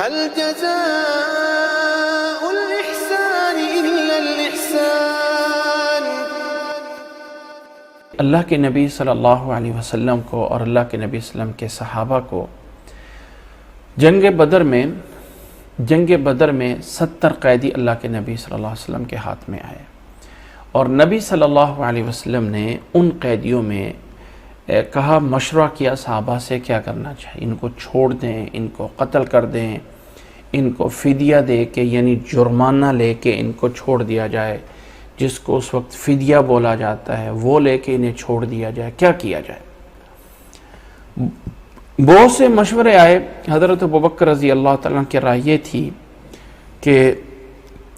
هل جزاء الإحسان إلا الإحسان۔ اللہ کے نبی صلی اللہ علیہ وسلم کو اور اللہ کے نبی صلی اللہ علیہ وسلم کے صحابہ کو جنگ بدر میں 70 قیدی اللہ کے نبی صلی اللہ علیہ وسلم کے ہاتھ میں آئے، اور نبی صلی اللہ علیہ وسلم نے ان قیدیوں میں کہا، مشورہ کیا صحابہ سے کیا کرنا چاہیے، ان کو چھوڑ دیں، ان کو قتل کر دیں، ان کو فدیہ دے کے یعنی جرمانہ لے کے ان کو چھوڑ دیا جائے، جس کو اس وقت فدیہ بولا جاتا ہے، وہ لے کے انہیں چھوڑ دیا جائے، کیا کیا جائے۔ بہت سے مشورے آئے۔ حضرت ابوبکر رضی اللہ تعالیٰ عنہ کی رائے یہ تھی کہ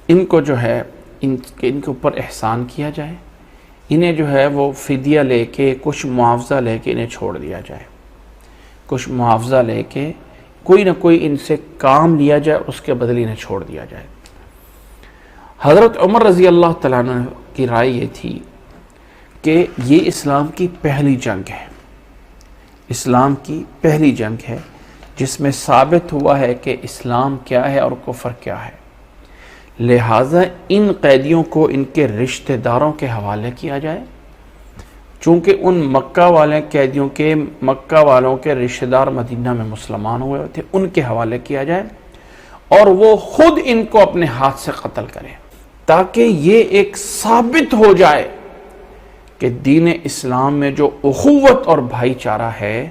ان کو جو ہے ان کے اوپر احسان کیا جائے، انہیں جو ہے وہ فدیہ لے کے کچھ معاوضہ لے کے انہیں چھوڑ دیا جائے، کچھ معاوضہ لے کے کوئی نہ کوئی ان سے کام لیا جائے، اس کے بدلے انہیں چھوڑ دیا جائے۔ حضرت عمر رضی اللہ تعالیٰ عنہ کی رائے یہ تھی کہ یہ اسلام کی پہلی جنگ ہے، اسلام کی پہلی جنگ ہے جس میں ثابت ہوا ہے کہ اسلام کیا ہے اور کفر کیا ہے، لہٰذا ان قیدیوں کو ان کے رشتہ داروں کے حوالے کیا جائے، چونکہ ان مکہ والے قیدیوں کے مکہ والوں کے رشتہ دار مدینہ میں مسلمان ہوئے تھے، ان کے حوالے کیا جائے اور وہ خود ان کو اپنے ہاتھ سے قتل کریں، تاکہ یہ ایک ثابت ہو جائے کہ دین اسلام میں جو اخوت اور بھائی چارہ ہے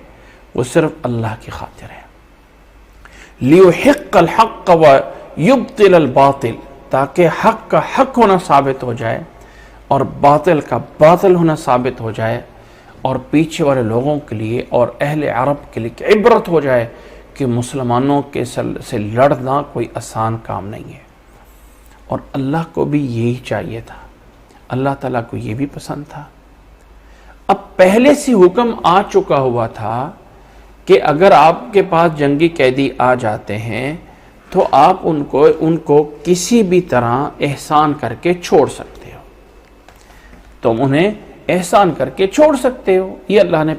وہ صرف اللہ کی خاطر ہے۔ لِيُحِقَّ الْحَقَّ وَيُبْطِلَ الْبَاطِلَ، تاکہ حق کا حق ہونا ثابت ہو جائے اور باطل کا باطل ہونا ثابت ہو جائے، اور پیچھے والے لوگوں کے لیے اور اہل عرب کے لیے عبرت ہو جائے کہ مسلمانوں کے سے لڑنا کوئی آسان کام نہیں ہے۔ اور اللہ کو بھی یہی چاہیے تھا، اللہ تعالیٰ کو یہ بھی پسند تھا۔ اب پہلے سے حکم آ چکا ہوا تھا کہ اگر آپ کے پاس جنگی قیدی آ جاتے ہیں تو آپ ان کو کسی بھی طرح احسان کر کے چھوڑ سکتے ہو، تم انہیں احسان کر کے چھوڑ سکتے ہو۔ یہ اللہ نے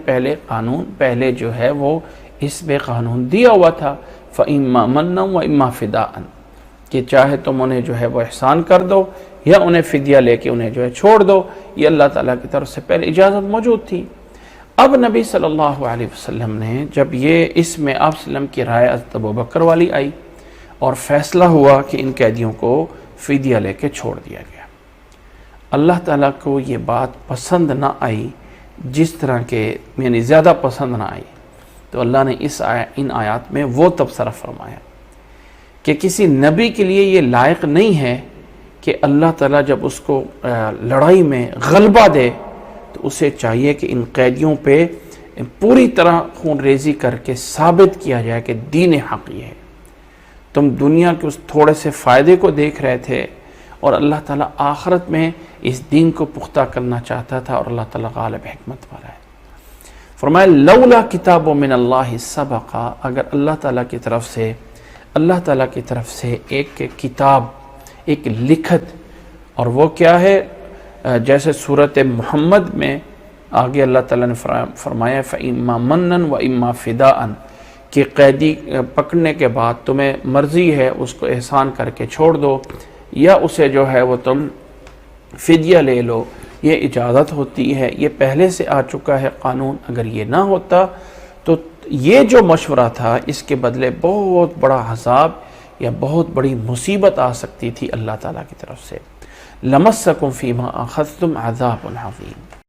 پہلے جو ہے وہ اس میں قانون دیا ہوا تھا، فَإِمَّا مَنًّا وَإِمَّا فِدَاءً، کہ چاہے تم انہیں جو ہے وہ احسان کر دو یا انہیں فدیہ لے کے انہیں جو ہے چھوڑ دو، یہ اللہ تعالیٰ کی طرف سے پہلے اجازت موجود تھی۔ اب نبی صلی اللہ علیہ وسلم نے جب یہ اس میں آپ صلی اللہ علیہ وسلم کی رائے حضرت ابوبکر والی آئی اور فیصلہ ہوا کہ ان قیدیوں کو فدیہ لے کے چھوڑ دیا گیا، اللہ تعالیٰ کو یہ بات پسند نہ آئی، جس طرح کے یعنی زیادہ پسند نہ آئی، تو اللہ نے ان آیات میں وہ تبصرہ فرمایا کہ کسی نبی کے لیے یہ لائق نہیں ہے کہ اللہ تعالیٰ جب اس کو لڑائی میں غلبہ دے تو اسے چاہیے کہ ان قیدیوں پہ پوری طرح خون ریزی کر کے ثابت کیا جائے کہ دین حق یہ ہے۔ تم دنیا کے اس تھوڑے سے فائدے کو دیکھ رہے تھے اور اللہ تعالیٰ آخرت میں اس دین کو پختہ کرنا چاہتا تھا، اور اللہ تعالیٰ غالب حکمت والا ہے۔ فرمایا لولا کتاب من اللہ سبق، اگر اللہ تعالیٰ کی طرف سے ایک کتاب، ایک لکھت، اور وہ کیا ہے، جیسے سورۃ محمد میں آگے اللہ تعالیٰ نے فرمایا فَإِمَّا مَنًّا وَإِمَّا فِدَاءً، کہ قیدی پکڑنے کے بعد تمہیں مرضی ہے اس کو احسان کر کے چھوڑ دو یا اسے جو ہے وہ تم فدیہ لے لو، یہ اجازت ہوتی ہے، یہ پہلے سے آ چکا ہے قانون۔ اگر یہ نہ ہوتا تو یہ جو مشورہ تھا اس کے بدلے بہت بڑا عذاب یا بہت بڑی مصیبت آ سکتی تھی اللہ تعالیٰ کی طرف سے۔ لَمَسَّكُمْ فِيمَا أَخَذْتُمْ عَذَابٌ عَظِيمٌ۔